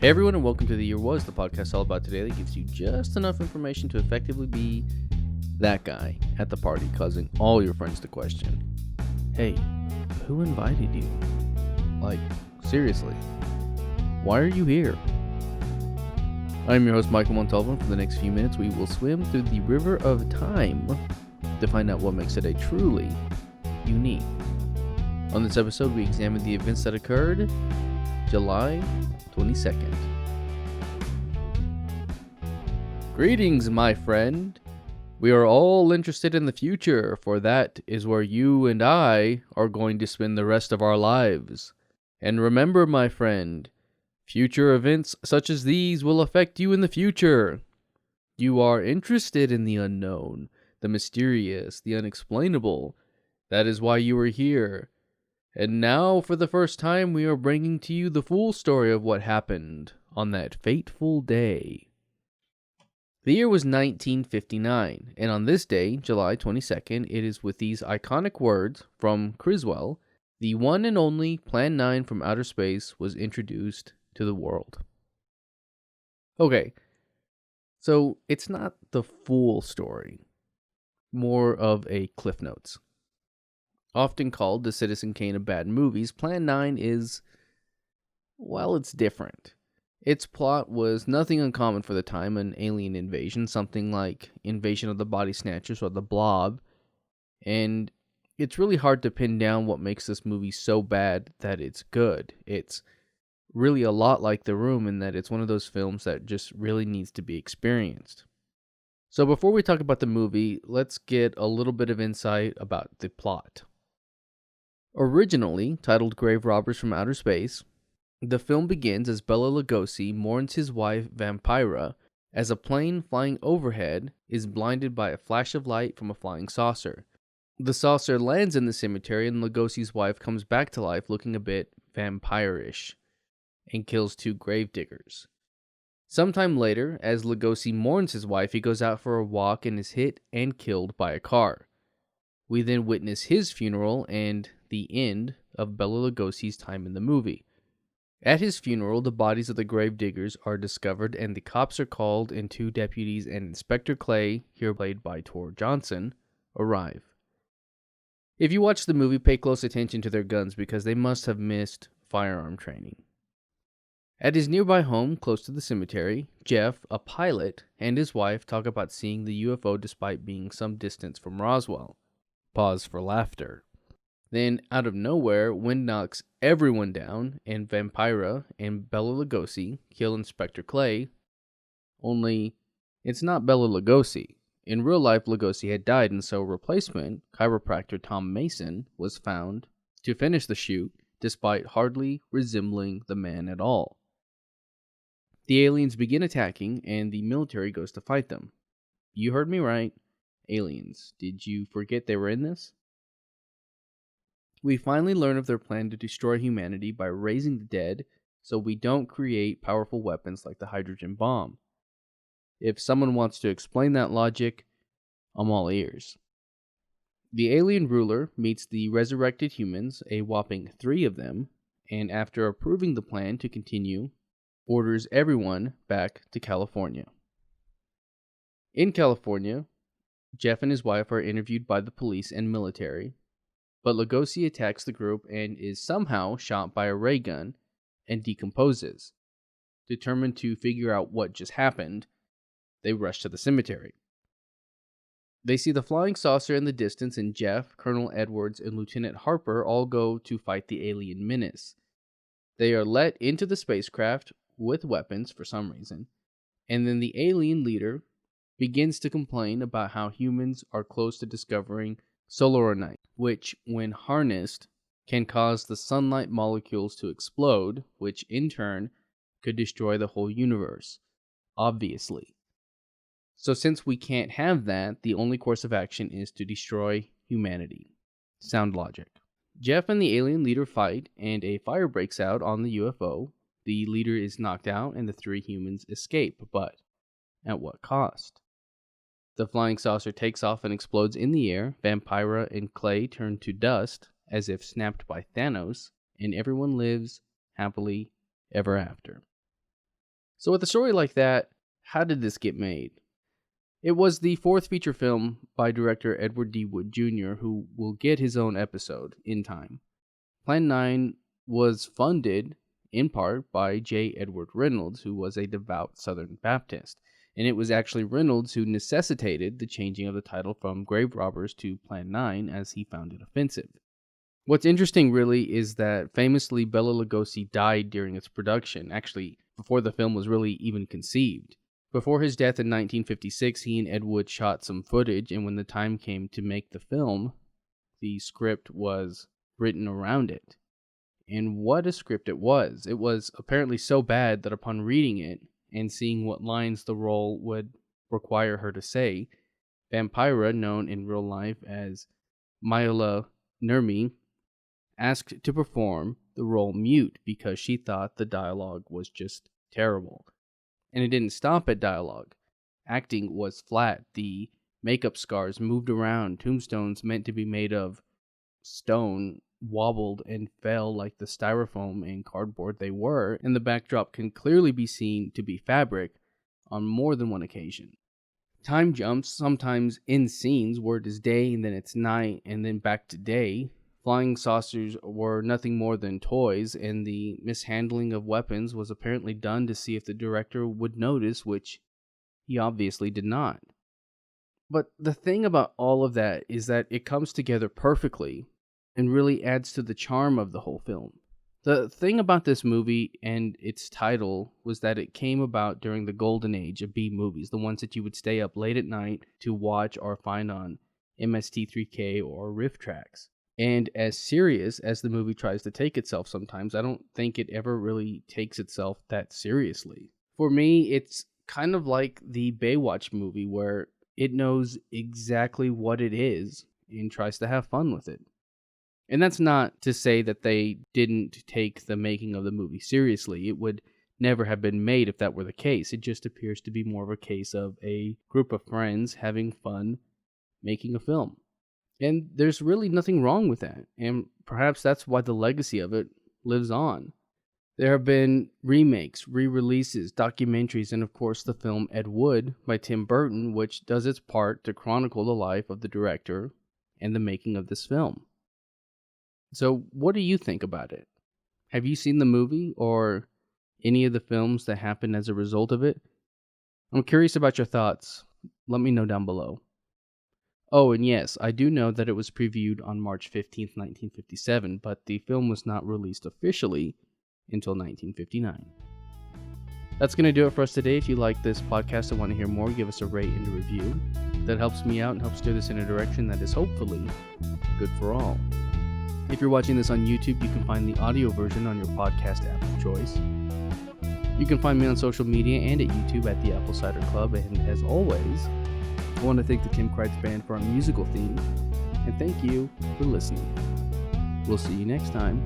Hey everyone, and welcome to The Year Was, the podcast all about today that gives you just enough information to effectively be that guy at the party, causing all your friends to question, hey, who invited you? Like, seriously, why are you here? I'm your host, Michael Montalvo. For the next few minutes, we will swim through the river of time to find out what makes it a truly unique. On this episode, we examine the events that occurred July 22nd. Greetings, my friend. We are all interested in the future, for that is where you and I are going to spend the rest of our lives. And remember, my friend, future events such as these will affect you in the future. You are interested in the unknown, the mysterious, the unexplainable. That is why you are here. And now, for the first time, we are bringing to you the full story of what happened on that fateful day. The year was 1959, and on this day, July 22nd, it is with these iconic words from Criswell, the one and only Plan 9 from outer space was introduced to the world. Okay, so it's not the full story, more of a Cliff Notes. Often called the Citizen Kane of bad movies, Plan 9 is, well, it's different. Its plot was nothing uncommon for the time, an alien invasion, something like Invasion of the Body Snatchers or The Blob, and it's really hard to pin down what makes this movie so bad that it's good. It's really a lot like The Room in that it's one of those films that just really needs to be experienced. So before we talk about the movie, let's get a little bit of insight about the plot. Originally titled Grave Robbers from Outer Space, the film begins as Bela Lugosi mourns his wife Vampira as a plane flying overhead is blinded by a flash of light from a flying saucer. The saucer lands in the cemetery and Lugosi's wife comes back to life looking a bit vampire-ish and kills two gravediggers. Sometime later, as Lugosi mourns his wife, he goes out for a walk and is hit and killed by a car. We then witness his funeral and the end of Bela Lugosi's time in the movie. At his funeral, the bodies of the gravediggers are discovered and the cops are called and two deputies and Inspector Clay, here played by Tor Johnson, arrive. If you watch the movie, pay close attention to their guns because they must have missed firearm training. At his nearby home, close to the cemetery, Jeff, a pilot, and his wife talk about seeing the UFO despite being some distance from Roswell. Pause for laughter. Then, out of nowhere, wind knocks everyone down, and Vampira and Bela Lugosi kill Inspector Clay. Only, it's not Bela Lugosi. In real life, Lugosi had died, and so replacement, chiropractor Tom Mason, was found to finish the shoot, despite hardly resembling the man at all. The aliens begin attacking, and the military goes to fight them. You heard me right. Aliens. Did you forget they were in this? We finally learn of their plan to destroy humanity by raising the dead so we don't create powerful weapons like the hydrogen bomb. If someone wants to explain that logic, I'm all ears. The alien ruler meets the resurrected humans, a whopping 3 of them, and after approving the plan to continue, orders everyone back to California. In California, Jeff and his wife are interviewed by the police and military, but Lugosi attacks the group and is somehow shot by a ray gun and decomposes. Determined to figure out what just happened, they rush to the cemetery. They see the flying saucer in the distance and Jeff, Colonel Edwards, and Lieutenant Harper all go to fight the alien menace. They are let into the spacecraft with weapons for some reason, and then the alien leader begins to complain about how humans are close to discovering solaronite, which, when harnessed, can cause the sunlight molecules to explode, which in turn could destroy the whole universe, obviously. So since we can't have that, the only course of action is to destroy humanity. Sound logic. Jeff and the alien leader fight, and a fire breaks out on the UFO. The leader is knocked out, and the 3 humans escape, but at what cost? The flying saucer takes off and explodes in the air. Vampira and Clay turn to dust, as if snapped by Thanos, and everyone lives happily ever after. So with a story like that, how did this get made? It was the fourth feature film by director Edward D. Wood Jr., who will get his own episode in time. Plan 9 was funded, in part, by J. Edward Reynolds, who was a devout Southern Baptist. And it was actually Reynolds who necessitated the changing of the title from Grave Robbers to Plan 9, as he found it offensive. What's interesting, really, is that famously Bela Lugosi died during its production, actually before the film was really even conceived. Before his death in 1956, he and Ed Wood shot some footage, and when the time came to make the film, the script was written around it. And what a script it was. It was apparently so bad that upon reading it and seeing what lines the role would require her to say, Vampira, known in real life as Maila Nurmi, asked to perform the role mute because she thought the dialogue was just terrible. And it didn't stop at dialogue. Acting was flat. The makeup scars moved around. Tombstones meant to be made of stone wobbled and fell like the styrofoam and cardboard they were, and the backdrop can clearly be seen to be fabric on more than one occasion. Time jumps, sometimes in scenes where it is day and then it's night and then back to day. Flying saucers were nothing more than toys, and the mishandling of weapons was apparently done to see if the director would notice, which he obviously did not. But the thing about all of that is that it comes together perfectly and really adds to the charm of the whole film. The thing about this movie and its title was that it came about during the golden age of B movies, the ones that you would stay up late at night to watch or find on MST3K or Riff Tracks. And as serious as the movie tries to take itself sometimes, I don't think it ever really takes itself that seriously. For me, it's kind of like the Baywatch movie, where it knows exactly what it is and tries to have fun with it. And that's not to say that they didn't take the making of the movie seriously. It would never have been made if that were the case. It just appears to be more of a case of a group of friends having fun making a film. And there's really nothing wrong with that. And perhaps that's why the legacy of it lives on. There have been remakes, re-releases, documentaries, and of course the film Ed Wood by Tim Burton, which does its part to chronicle the life of the director and the making of this film. So what do you think about it? Have you seen the movie or any of the films that happened as a result of it? I'm curious about your thoughts. Let me know down below. Oh, and yes, I do know that it was previewed on March 15th, 1957, but the film was not released officially until 1959. That's going to do it for us today. If you like this podcast and want to hear more, give us a rate and a review. That helps me out and helps steer this in a direction that is hopefully good for all. If you're watching this on YouTube, you can find the audio version on your podcast app of choice. You can find me on social media and at YouTube at the Apple Cider Club. And as always, I want to thank the Tim Kreitz Band for our musical theme. And thank you for listening. We'll see you next time.